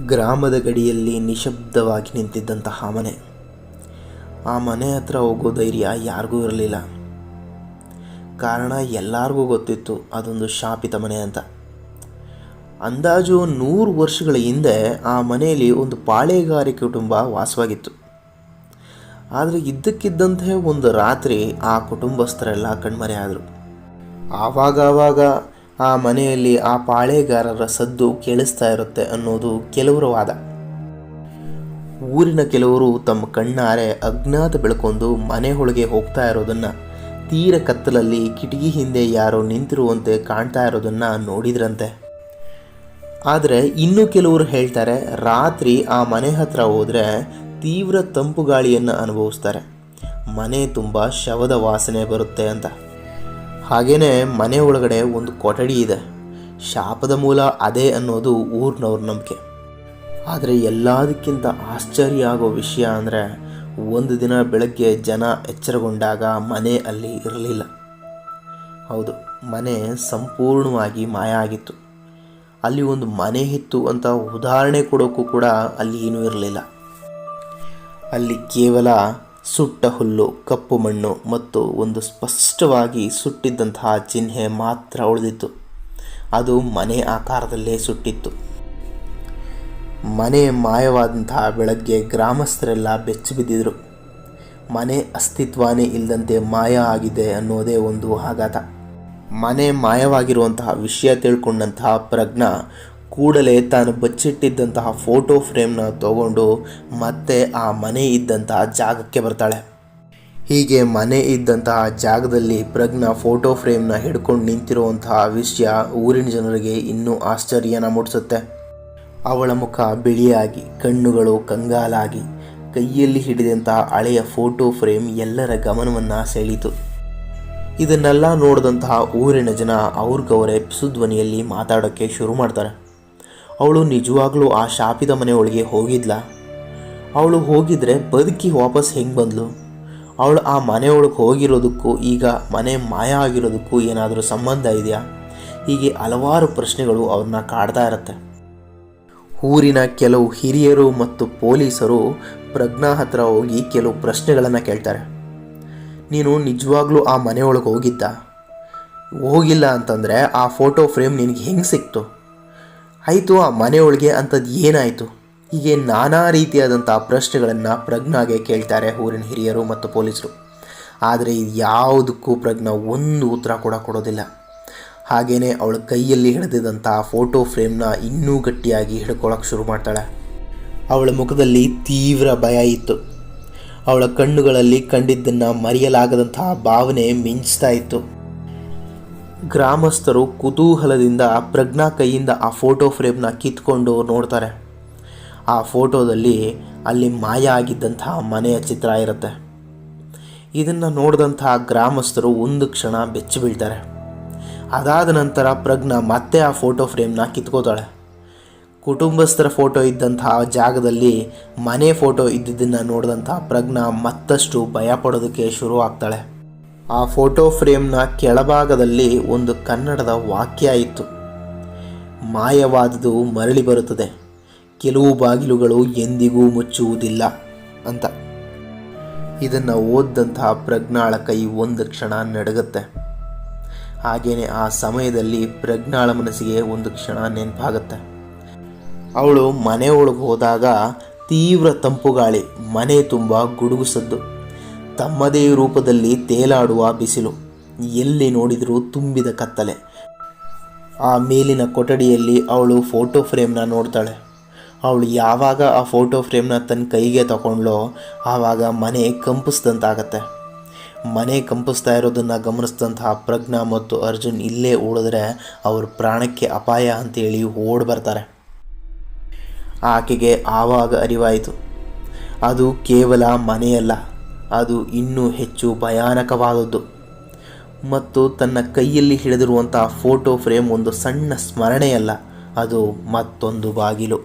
ಗ್ರಾಮದ ಗಡಿಯಲ್ಲಿ ನಿಶಬ್ದವಾಗಿ ನಿಂತಿದ್ದಂತಹ ಮನೆ. ಆ ಮನೆ ಹತ್ರ ಹೋಗೋ ಧೈರ್ಯ ಯಾರಿಗೂ ಇರಲಿಲ್ಲ. ಕಾರಣ ಎಲ್ಲರಿಗೂ ಗೊತ್ತಿತ್ತು, ಅದೊಂದು ಶಾಪಿತ ಮನೆ ಅಂತ. ಅಂದಾಜು 100 ವರ್ಷಗಳ ಹಿಂದೆ ಆ ಮನೆಯಲ್ಲಿ ಒಂದು ಪಾಳೆಗಾರಿಕೆ ಕುಟುಂಬ ವಾಸವಾಗಿತ್ತು. ಆದರೆ ಇದ್ದಕ್ಕಿದ್ದಂತೆ ಒಂದು ರಾತ್ರಿ ಆ ಕುಟುಂಬಸ್ಥರೆಲ್ಲ ಕಣ್ಮರೆಯಾದರು. ಆವಾಗ ಆ ಮನೆಯಲ್ಲಿ ಆ ಪಾಳೆಗಾರರ ಸದ್ದು ಕೇಳಿಸ್ತಾ ಇರುತ್ತೆ ಅನ್ನೋದು ಕೆಲವರ ವಾದ. ಊರಿನ ಕೆಲವರು ತಮ್ಮ ಕಣ್ಣಾರೆ ಅಜ್ಞಾತ ಬೆಳಕೊಂದು ಮನೆ ಒಳಗೆ ಹೋಗ್ತಾ ಇರೋದನ್ನು, ತೀರ ಕತ್ತಲಲ್ಲಿ ಕಿಟಕಿ ಹಿಂದೆ ಯಾರೋ ನಿಂತಿರುವಂತೆ ಕಾಣ್ತಾ ಇರೋದನ್ನು ನೋಡಿದ್ರಂತೆ. ಆದರೆ ಇನ್ನೂ ಕೆಲವರು ಹೇಳ್ತಾರೆ, ರಾತ್ರಿ ಆ ಮನೆ ಹತ್ರ ಹೋದರೆ ತೀವ್ರ ತಂಪು ಗಾಳಿಯನ್ನು ಅನುಭವಿಸ್ತಾರೆ, ಮನೆ ತುಂಬ ಶವದ ವಾಸನೆ ಬರುತ್ತೆ ಅಂತ. ಹಾಗೆಯೇ ಮನೆ ಒಳಗಡೆ ಒಂದು ಕೊಠಡಿ ಇದೆ, ಶಾಪದ ಮೂಲ ಅದೇ ಅನ್ನೋದು ಊರಿನವ್ರ ನಂಬಿಕೆ. ಆದರೆ ಎಲ್ಲದಕ್ಕಿಂತ ಆಶ್ಚರ್ಯ ಆಗೋ ವಿಷಯ ಅಂದರೆ, ಒಂದು ದಿನ ಬೆಳಗ್ಗೆ ಜನ ಎಚ್ಚರಗೊಂಡಾಗ ಮನೆ ಅಲ್ಲಿ ಇರಲಿಲ್ಲ. ಹೌದು, ಮನೆ ಸಂಪೂರ್ಣವಾಗಿ ಮಾಯ ಆಗಿತ್ತು. ಅಲ್ಲಿ ಒಂದು ಮನೆ ಇತ್ತು ಅಂತ ಉದಾಹರಣೆ ಕೊಡೋಕ್ಕೂ ಕೂಡ ಅಲ್ಲಿ ಏನೂ ಇರಲಿಲ್ಲ. ಅಲ್ಲಿ ಕೇವಲ ಸುಟ್ಟ ಹುಲ್ಲು, ಕಪ್ಪು ಮಣ್ಣು ಮತ್ತು ಒಂದು ಸ್ಪಷ್ಟವಾಗಿ ಸುಟ್ಟಿದ್ದಂತಹ ಚಿಹ್ನೆ ಮಾತ್ರ ಉಳಿದಿತ್ತು. ಅದು ಮನೆ ಆಕಾರದಲ್ಲೇ ಸುಟ್ಟಿತ್ತು. ಮನೆ ಮಾಯವಾದಂತಹ ಬೆಳಗ್ಗೆ ಗ್ರಾಮಸ್ಥರೆಲ್ಲ ಬೆಚ್ಚಿ ಬಿದ್ದಿದ್ರು. ಮನೆ ಅಸ್ತಿತ್ವನೇ ಇಲ್ಲದಂತೆ ಮಾಯ ಆಗಿದೆ ಅನ್ನೋದೇ ಒಂದು ಆಘಾತ. ಮನೆ ಮಾಯವಾಗಿರುವಂತಹ ವಿಷಯ ತಿಳ್ಕೊಂಡಂತಹ ಪ್ರಜ್ಞಾ ಕೂಡಲೇ ತಾನು ಬಚ್ಚಿಟ್ಟಿದ್ದಂತಹ ಫೋಟೋ ಫ್ರೇಮ್ನ ತಗೊಂಡು ಮತ್ತೆ ಆ ಮನೆ ಇದ್ದಂತಹ ಜಾಗಕ್ಕೆ ಬರ್ತಾಳೆ. ಹೀಗೆ ಮನೆ ಇದ್ದಂತಹ ಜಾಗದಲ್ಲಿ ಪ್ರಜ್ಞಾ ಫೋಟೋ ಫ್ರೇಮ್ನ ಹಿಡ್ಕೊಂಡು ನಿಂತಿರುವಂತಹ ವಿಷಯ ಊರಿನ ಜನರಿಗೆ ಇನ್ನೂ ಆಶ್ಚರ್ಯನ ಮೂಡಿಸುತ್ತೆ. ಅವಳ ಮುಖ ಬಿಳಿಯಾಗಿ, ಕಣ್ಣುಗಳು ಕಂಗಾಲಾಗಿ, ಕೈಯಲ್ಲಿ ಹಿಡಿದಂತಹ ಹಳೆಯ ಫೋಟೋ ಫ್ರೇಮ್ ಎಲ್ಲರ ಗಮನವನ್ನು ಸೆಳೀತು. ಇದನ್ನೆಲ್ಲ ನೋಡಿದಂತಹ ಊರಿನ ಜನ ಅವ್ರಿಗವರೇ ಪಿಸುಧ್ವನಿಯಲ್ಲಿ ಮಾತಾಡೋಕ್ಕೆ ಶುರು ಮಾಡ್ತಾರೆ. ಅವಳು ನಿಜವಾಗ್ಲೂ ಆ ಶಾಪಿದ ಮನೆಯೊಳಗೆ ಹೋಗಿದ್ಲ? ಅವಳು ಹೋಗಿದ್ರೆ ಬದುಕಿ ವಾಪಸ್ ಹೆಂಗೆ ಬಂದ್ಲು? ಅವಳು ಆ ಮನೆಯೊಳಗೆ ಹೋಗಿರೋದಕ್ಕೂ ಈಗ ಮನೆ ಮಾಯ ಆಗಿರೋದಕ್ಕೂ ಏನಾದರೂ ಸಂಬಂಧ ಇದೆಯಾ? ಹೀಗೆ ಹಲವಾರು ಪ್ರಶ್ನೆಗಳು ಅವ್ರನ್ನ ಕಾಡ್ತಾ ಇರುತ್ತೆ. ಊರಿನ ಕೆಲವು ಹಿರಿಯರು ಮತ್ತು ಪೊಲೀಸರು ಪ್ರಜ್ಞಾ ಹತ್ರ ಹೋಗಿ ಕೆಲವು ಪ್ರಶ್ನೆಗಳನ್ನು ಕೇಳ್ತಾರೆ. ನೀನು ನಿಜವಾಗ್ಲೂ ಆ ಮನೆಯೊಳಗೆ ಹೋಗಿದ್ದ? ಹೋಗಿಲ್ಲ ಅಂತಂದರೆ ಆ ಫೋಟೋ ಫ್ರೇಮ್ ನಿನಗೆ ಹೆಂಗೆ ಸಿಕ್ತು? ಆಯಿತು, ಆ ಮನೆಯೊಳಗೆ ಅಂಥದ್ದು ಏನಾಯಿತು? ಹೀಗೆ ನಾನಾ ರೀತಿಯಾದಂಥ ಪ್ರಶ್ನೆಗಳನ್ನು ಪ್ರಜ್ಞಾಗೆ ಕೇಳ್ತಾರೆ ಊರಿನ ಹಿರಿಯರು ಮತ್ತು ಪೊಲೀಸರು. ಆದರೆ ಇದು ಯಾವುದಕ್ಕೂ ಪ್ರಜ್ಞಾ ಒಂದು ಉತ್ತರ ಕೂಡ ಕೊಡೋದಿಲ್ಲ. ಹಾಗೆಯೇ ಅವಳ ಕೈಯಲ್ಲಿ ಹಿಡಿದಿದ್ದಂಥ ಫೋಟೋ ಫ್ರೇಮ್ನ ಇನ್ನೂ ಗಟ್ಟಿಯಾಗಿ ಹಿಡ್ಕೊಳ್ಳೋಕೆ ಶುರು ಮಾಡ್ತಾಳೆ. ಅವಳ ಮುಖದಲ್ಲಿ ತೀವ್ರ ಭಯ ಇತ್ತು. ಅವಳ ಕಣ್ಣುಗಳಲ್ಲಿ ಕಂಡಿದ್ದನ್ನು ಮರೆಯಲಾಗದಂತಹ ಭಾವನೆ ಮಿಂಚ್ತಾ ಇತ್ತು. ಗ್ರಾಮಸ್ಥರು ಕುತೂಹಲದಿಂದ ಪ್ರಜ್ಞಾ ಕೈಯಿಂದ ಆ ಫೋಟೋ ಫ್ರೇಮ್ನ ಕಿತ್ಕೊಂಡು ನೋಡ್ತಾರೆ. ಆ ಫೋಟೋದಲ್ಲಿ ಅಲ್ಲಿ ಮಾಯ ಆಗಿದ್ದಂತಹ ಮನೆಯ ಚಿತ್ರ ಇರುತ್ತೆ. ಇದನ್ನು ನೋಡಿದಂತಹ ಗ್ರಾಮಸ್ಥರು ಒಂದು ಕ್ಷಣ ಬೆಚ್ಚಿ ಬೀಳ್ತಾರೆ. ಅದಾದ ನಂತರ ಪ್ರಜ್ಞಾ ಮತ್ತೆ ಆ ಫೋಟೋ ಫ್ರೇಮ್ನ ಕಿತ್ಕೋತಾಳೆ. ಕುಟುಂಬಸ್ಥರ ಫೋಟೋ ಇದ್ದಂತಹ ಜಾಗದಲ್ಲಿ ಮನೆ ಫೋಟೋ ಇದ್ದಿದ್ದನ್ನು ನೋಡಿದಂತಹ ಪ್ರಜ್ಞಾ ಮತ್ತಷ್ಟು ಭಯ ಪಡೋದಕ್ಕೆ ಶುರು ಆಗ್ತಾಳೆ. ಆ ಫೋಟೋ ಫ್ರೇಮ್ನ ಕೆಳಭಾಗದಲ್ಲಿ ಒಂದು ಕನ್ನಡದ ವಾಕ್ಯ ಇತ್ತು, ಮಾಯವಾದುದು ಮರಳಿ ಬರುತ್ತದೆ, ಕೆಲವು ಬಾಗಿಲುಗಳು ಎಂದಿಗೂ ಮುಚ್ಚುವುದಿಲ್ಲ ಅಂತ. ಇದನ್ನು ಓದಿದಂತಹ ಪ್ರಜ್ಞಾಳ ಕೈ ಒಂದು ಕ್ಷಣ ನಡುಗುತ್ತೆ. ಹಾಗೆಯೇ ಆ ಸಮಯದಲ್ಲಿ ಪ್ರಜ್ಞಾಳ ಮನಸ್ಸಿಗೆ ಒಂದು ಕ್ಷಣ ನೆನಪಾಗುತ್ತೆ. ಅವಳು ಮನೆಯೊಳಗೆ ಹೋದಾಗ ತೀವ್ರ ತಂಪು ಗಾಳಿ, ಮನೆ ತುಂಬ ಗುಡುಗು ಸದ್ದು, ತಮ್ಮದೇ ರೂಪದಲ್ಲಿ ತೇಲಾಡುವ ಬಿಸಿಲು, ಎಲ್ಲಿ ನೋಡಿದರೂ ತುಂಬಿದ ಕತ್ತಲೆ. ಆ ಮೇಲಿನ ಕೊಠಡಿಯಲ್ಲಿ ಅವಳು ಫೋಟೋ ಫ್ರೇಮ್ನ ನೋಡ್ತಾಳೆ. ಅವಳು ಯಾವಾಗ ಆ ಫೋಟೋ ಫ್ರೇಮ್ನ ತನ್ನ ಕೈಗೆ ತಗೊಂಡ್ಲೋ ಆವಾಗ ಮನೆ ಕಂಪಿಸ್ದಂತಾಗತ್ತೆ. ಮನೆ ಕಂಪಿಸ್ತಾ ಇರೋದನ್ನು ಗಮನಿಸಿದಂತಹ ಪ್ರಜ್ಞಾ ಮತ್ತು ಅರ್ಜುನ್ ಇಲ್ಲೇ ಉಳಿದ್ರೆ ಅವ್ರ ಪ್ರಾಣಕ್ಕೆ ಅಪಾಯ ಅಂತೇಳಿ ಓಡಿ ಬರ್ತಾರೆ. ಆಕೆಗೆ ಆವಾಗ ಅರಿವಾಯಿತು, ಅದು ಕೇವಲ ಮನೆಯಲ್ಲ, ಅದು ಇನ್ನೂ ಹೆಚ್ಚು ಭಯಾನಕವಾದದ್ದು. ಮತ್ತು ತನ್ನ ಕೈಯಲ್ಲಿ ಹಿಡಿದಿರುವಂಥ ಫೋಟೋ ಫ್ರೇಮ್ ಒಂದು ಸಣ್ಣ ಸ್ಮರಣೆಯಲ್ಲ, ಅದು ಮತ್ತೊಂದು ಬಾಗಿಲು.